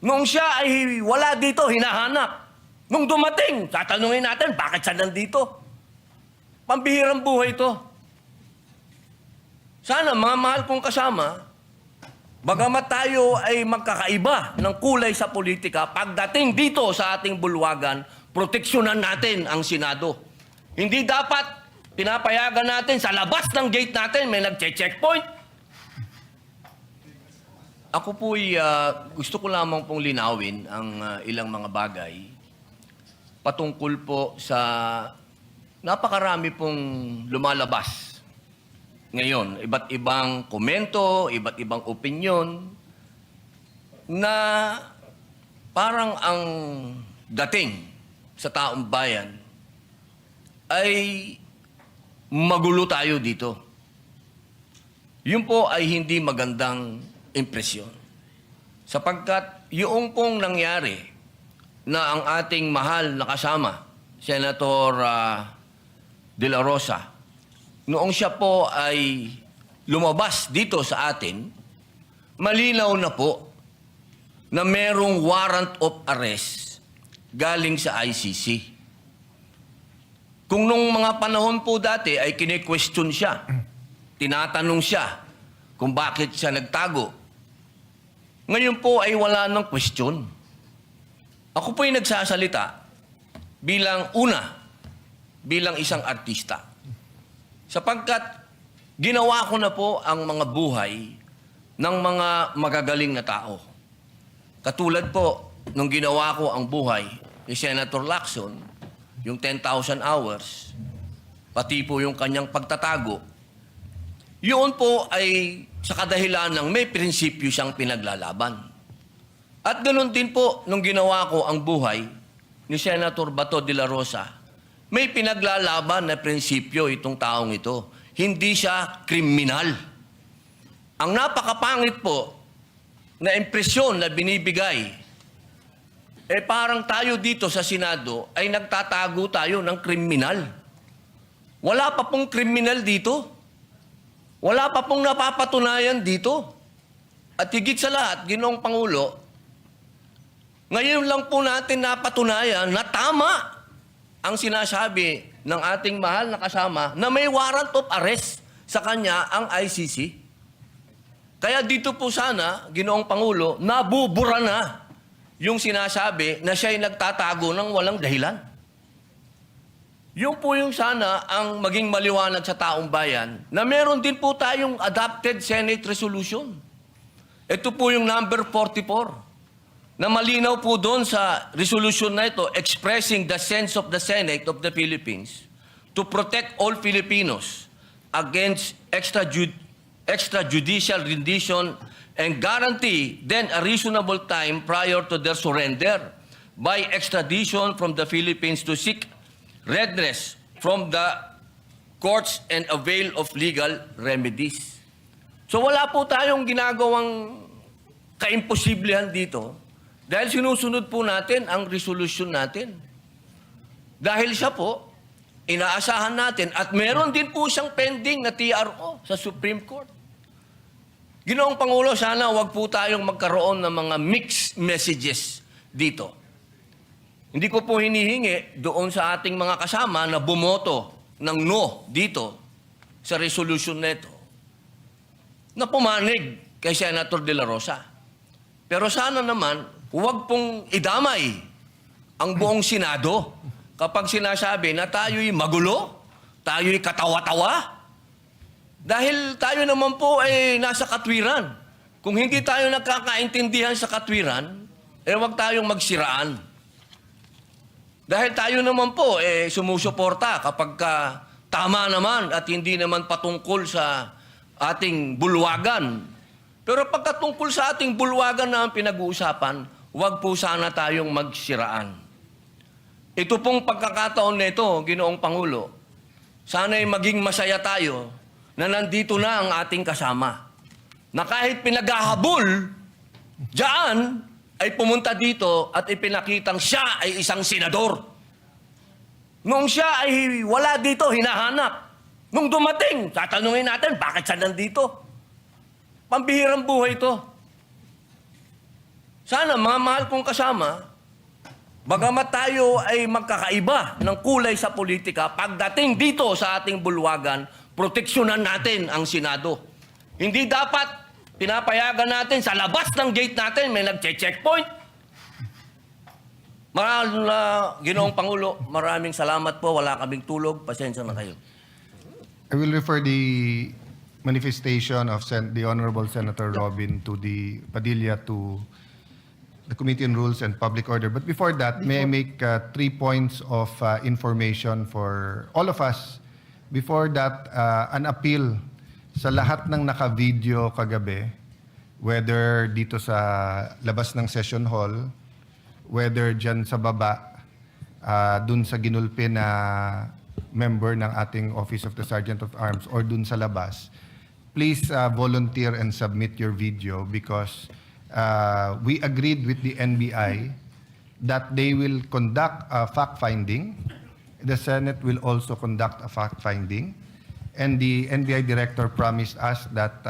Noong siya ay wala dito, hinahanap. Nung dumating, tatanungin natin, bakit siya nandito? Pambihirang buhay ito. Sana, mga mahal kong kasama, bagamat tayo ay magkakaiba ng kulay sa politika, pagdating dito sa ating bulwagan, proteksyonan natin ang Senado. Hindi dapat pinapayagan natin sa labas ng gate natin, may nagche-checkpoint. Ako po'y gusto ko lamang pong linawin ang ilang mga bagay patungkol po sa napakarami pong lumalabas ngayon. Iba't ibang komento, iba't ibang opinyon na parang ang dating sa taong bayan ay magulo tayo dito. Yun po ay hindi magandang impresyon. Sapagkat yung pong nangyari na ang ating mahal na kasama, Senator De La Rosa, noong siya po ay lumabas dito sa atin, malinaw na po na merong warrant of arrest galing sa ICC. Kung nung mga panahon po dati ay kine-question siya, tinatanong siya kung bakit siya nagtago. Ngayon po ay wala ng question. Ako po ay nagsasalita bilang isang artista. Sapagkat ginawa ko na po ang mga buhay ng mga magagaling na tao. Katulad po nung ginawa ko ang buhay ni Senator Lacson, yung 10,000 hours, pati po yung kanyang pagtatago, yun po ay sa kadahilan ng may prinsipyo siyang pinaglalaban. At ganoon din po nung ginawa ko ang buhay ni Senator Bato de la Rosa, may pinaglalaban na prinsipyo itong taong ito. Hindi siya kriminal. Ang napakapangit po na impresyon na binibigay, parang tayo dito sa Senado ay nagtatago tayo ng kriminal. Wala pa pong kriminal dito. Wala pa pong napapatunayan dito. At higit sa lahat, Ginoong Pangulo, ngayon lang po natin napatunayan na tama ang sinasabi ng ating mahal na kasama na may warrant of arrest sa kanya ang ICC. Kaya dito po sana, Ginoong Pangulo, nabubura na yung sinasabi na siya'y nagtatago ng walang dahilan. Yun po yung sana ang maging maliwanag sa taong bayan na meron din po tayong adopted Senate resolution. Ito po yung number 44 na malinaw po doon sa resolution na ito expressing the sense of the Senate of the Philippines to protect all Filipinos against extrajudicial rendition and guarantee then a reasonable time prior to their surrender by extradition from the Philippines to seek redress from the courts and avail of legal remedies. So wala po tayong ginagawang kaimposiblihan dito dahil sinusunod po natin ang resolution natin. Dahil siya po, inaasahan natin at meron din po siyang pending na TRO sa Supreme Court. Ginoong Pangulo, sana wag po tayong magkaroon ng mga mixed messages dito. Hindi ko po hinihingi doon sa ating mga kasama na bumoto ng no dito sa resolution na ito na pumanig kay Senator De La Rosa. Pero sana naman, huwag pong idamay ang buong Senado kapag sinasabi na tayo'y magulo, tayo'y katawa-tawa. Dahil tayo naman po ay nasa katwiran. Kung hindi tayo nagkakaintindihan sa katwiran, huwag tayong magsiraan. Dahil tayo naman po, sumusuporta kapag tama naman at hindi naman patungkol sa ating bulwagan. Pero pagkatungkol sa ating bulwagan na ang pinag-uusapan, huwag po sana tayong magsiraan. Ito pong pagkakataon nito, Ginoong Pangulo, sana'y maging masaya tayo na nandito na ang ating kasama. Na kahit pinaghahabol, diyan, ay pumunta dito at ipinakitang siya ay isang senador. Noong siya ay wala dito, hinahanap. Nung dumating, tatanungin natin, bakit siya nandito? Pambihirang buhay ito. Sana mga mahal kong kasama, bagamat tayo ay magkakaiba ng kulay sa politika, pagdating dito sa ating bulwagan, proteksyonan natin ang Senado. Hindi dapat pinapayagan natin sa labas ng gate natin may nagche-checkpoint. Mahal na Ginoong Pangulo, maraming salamat po. Wala kaming tulog. Pasensya na kayo. I will refer the manifestation of the Honorable Senator Robin to the Padilla to the Committee on Rules and Public Order. But before that, may I make 3 points of information for all of us. Before that, an appeal sa lahat ng naka-video kagabi, whether dito sa labas ng session hall, whether dyan sa baba, dun sa ginulpi na member ng ating Office of the Sergeant of Arms, or dun sa labas, please volunteer and submit your video because we agreed with the NBI that they will conduct a fact-finding. The Senate will also conduct a fact-finding. And the NBI director promised us that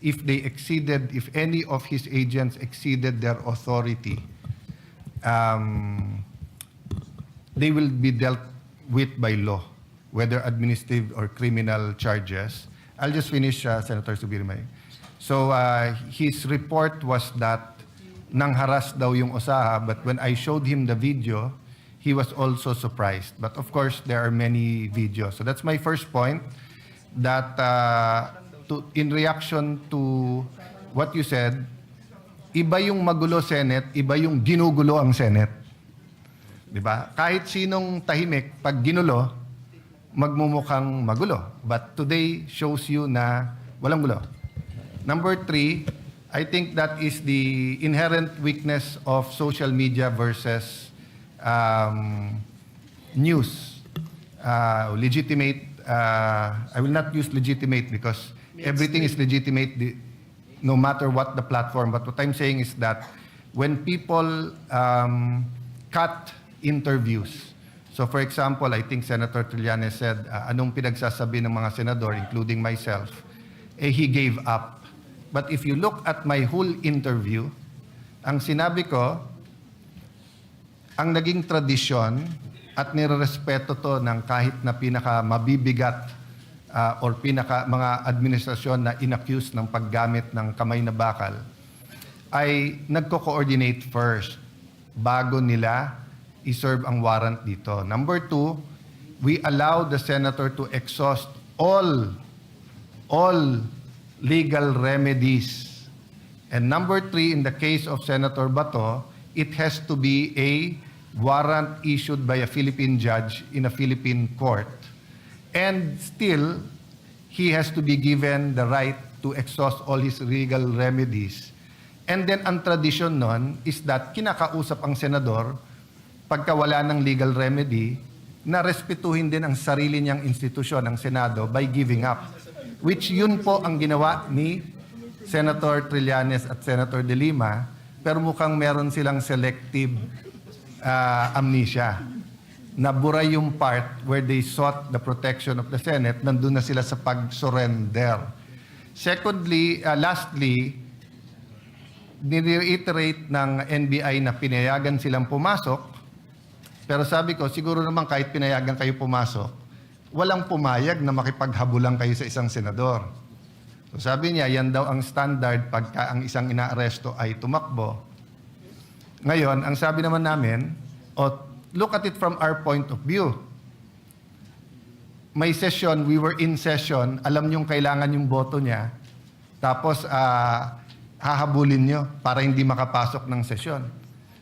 if any of his agents exceeded their authority, they will be dealt with by law, whether administrative or criminal charges. I'll just finish, Senator Subirmay. So his report was that nangharas daw yung usaha, but when I showed him the video, he was also surprised. But of course, there are many videos. So that's my first point, that in reaction to what you said, iba yung magulo Senate, iba yung ginugulo ang Senate. Di ba? Kahit sinong tahimik, pag ginulo, magmumukhang magulo. But today shows you na walang gulo. Number 3, I think that is the inherent weakness of social media versus news. Legitimate, I will not use legitimate because everything is legitimate no matter what the platform. But what I'm saying is that when people cut interviews, so for example, I think Senator Trillanes said, anong pinagsasabi ng mga senador, including myself, he gave up. But if you look at my whole interview, ang sinabi ko, ang naging tradisyon at nirerespeto to ng kahit na pinaka mabibigat or pinaka mga administrasyon na inaccuse ng paggamit ng kamay na bakal, ay nagko-coordinate first bago nila i-serve ang warrant dito. Number 2, we allow the senator to exhaust all legal remedies. And number 3, in the case of Senator Bato, it has to be a warrant issued by a Philippine judge in a Philippine court. And still, he has to be given the right to exhaust all his legal remedies. And then, ang tradition nun is that kinakausap ang senador pagka wala ng legal remedy na respetuhin din ang sarili niyang institusyon, ang Senado, by giving up. Which yun po ang ginawa ni Senator Trillanes at Senator De Lima, pero mukhang meron silang selective amnesia. Nabura yung part where they sought the protection of the Senate, nandun na sila sa pag-surrender. Secondly, lastly, nire-iterate ng NBI na pinayagan silang pumasok, pero sabi ko, siguro naman kahit pinayagan kayo pumasok, walang pumayag na makipaghabulan kayo sa isang senador. So sabi niya, yan daw ang standard pagka ang isang inaaresto ay tumakbo. Ngayon, ang sabi naman namin, look at it from our point of view. May session, we were in session, alam niyong kailangan yung boto niya, tapos hahabulin niyo para hindi makapasok ng session.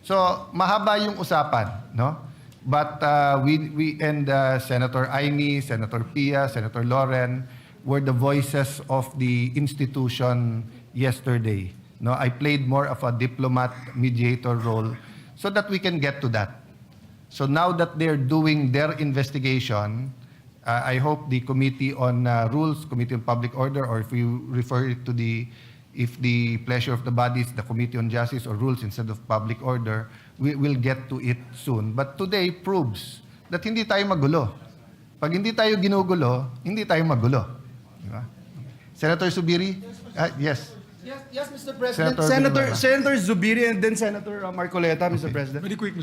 So, mahaba yung usapan, no? But we and Senator Aimee, Senator Pia, Senator Loren were the voices of the institution yesterday. No, I played more of a diplomat mediator role so that we can get to that. So now that they're doing their investigation, I hope the Committee on Rules, Committee on Public Order, or if you refer it to if the pleasure of the body is the Committee on Justice or Rules instead of Public Order, we will get to it soon. But today proves that hindi tayo magulo. Pag hindi tayo ginugulo, hindi tayo magulo. Diba? Senator Subiri? Yes. Yes, Mr. President. Senator Villanueva. Senator Zubiri and then Senator Marcoleta, Mr. President. Very quick,